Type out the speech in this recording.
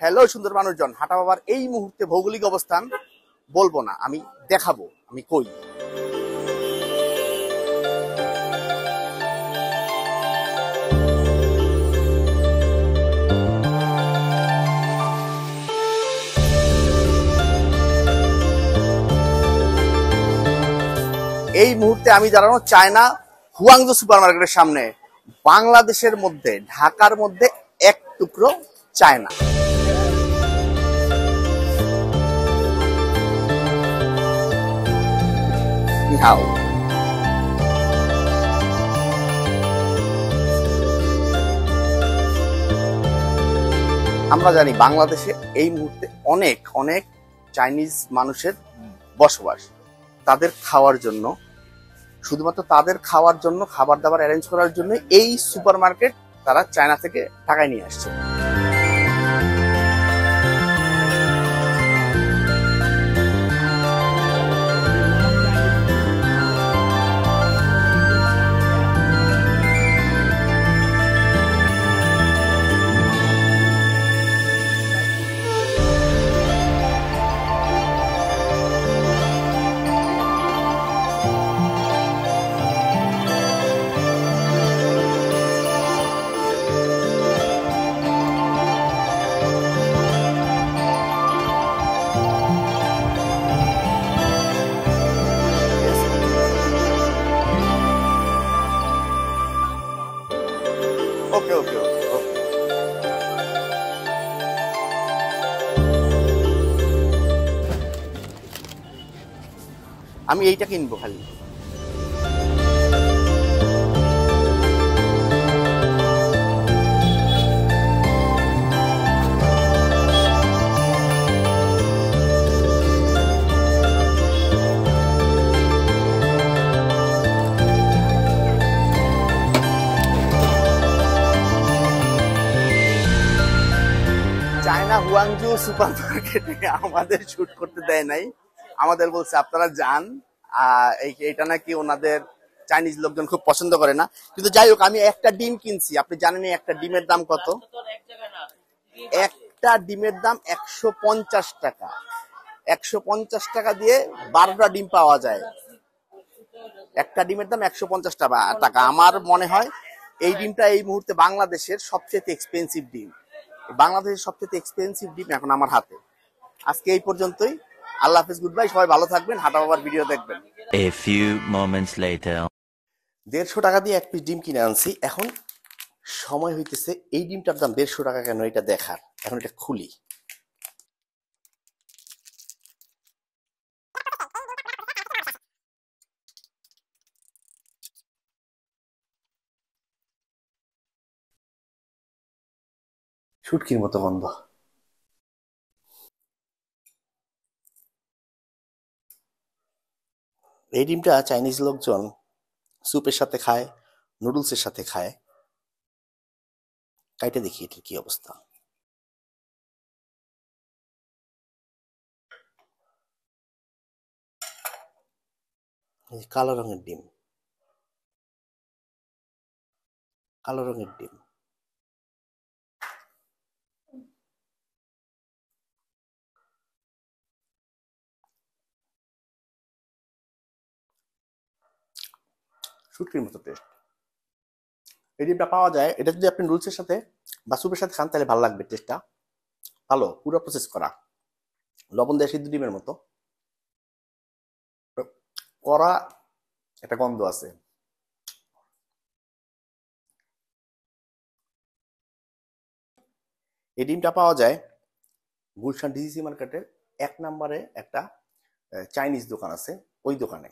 Hello সুন্দর মানুষজন, হাঁটা বাবার এই মুহূর্তে ভৌগোলিক অবস্থান বলবো না, আমি দেখাবো আমি কই। এই মুহূর্তে আমি দাঁড়ানো চায়না হুয়াংজো সুপার মার্কেটের সামনে। বাংলাদেশের মধ্যে, ঢাকার মধ্যে এক টুকরো চায়না। আমরা জানি বাংলাদেশে এই মুহূর্তে অনেক অনেক চাইনিজ মানুষের বসবাস। তাদের খাওয়ার জন্য, শুধুমাত্র তাদের খাওয়ার জন্য, খাবার দাবার অ্যারেঞ্জ করার জন্য এই সুপার মার্কেট তারা চায়না থেকে ঢাকায় নিয়ে আসছে। ওকে ওকে ওকে, আমি এইটা কিনবো খালি। চায়না হুয়াংজু সুপার মার্কেটে আমাদের শুট করতে দেয় নাই, আমাদের বলছে আপনারা যান। এইটা নাকি ওনাদের চাইনিজ লোকজন খুব পছন্দ করে না। কিন্তু যাই হোক, আমি একটা ডিম কিনছি। আপনি জানেন একটা ডিমের দাম কত? একটা ডিমের দাম 150 টাকা। 150 টাকা দিয়ে 12টা ডিম পাওয়া যায়। একটা ডিমের দাম 150 টাকা। আমার মনে হয় এই ডিমটা এই মুহূর্তে বাংলাদেশের সবচেয়ে এক্সপেন্সিভ ডিম। বাংলাদেশের সবচেয়ে এক্সপেন্সিভ ডিম এখন আমার হাতে। আজকে এই পর্যন্তই। আল্লাহ হাফেজ, গুড বাই। সবাই ভালো থাকবেন, হাঁটা বাবার ভিডিও দেখবেন। A few moments later. 150 টাকা দিয়ে এক পিস ডিম কিনে আনছি। এখন সময় হইতেছে এই ডিমটার দাম 150 টাকা কেন এটা দেখার। এখন এটা খুলি। শুটকির মতো গন্ধ। এই ডিমটা চাইনিজ লোকজন স্যুপের সাথে খায়, নুডলসের সাথে খায়। কাইটে দেখি এটার কি অবস্থা। কালো রঙের ডিম, কালো রঙের ডিম। শুটকির মতো টেস্ট। এই ডিমটা পাওয়া যায়, এটা যদি আপনি নুডলসের সাথে বা স্যুপের সাথে খান তাহলে ভালো লাগবে। টেস্টটা ভালো, পুরো প্রসেস করা, লবণ দেওয়া সিদ্ধ ডিমের মতো। কড়া একটা গন্ধ আছে। এই ডিমটা পাওয়া যায় গুলশান ডিসিসি মার্কেটের 1 নম্বরে একটা চাইনিজ দোকান আছে, ওই দোকানে।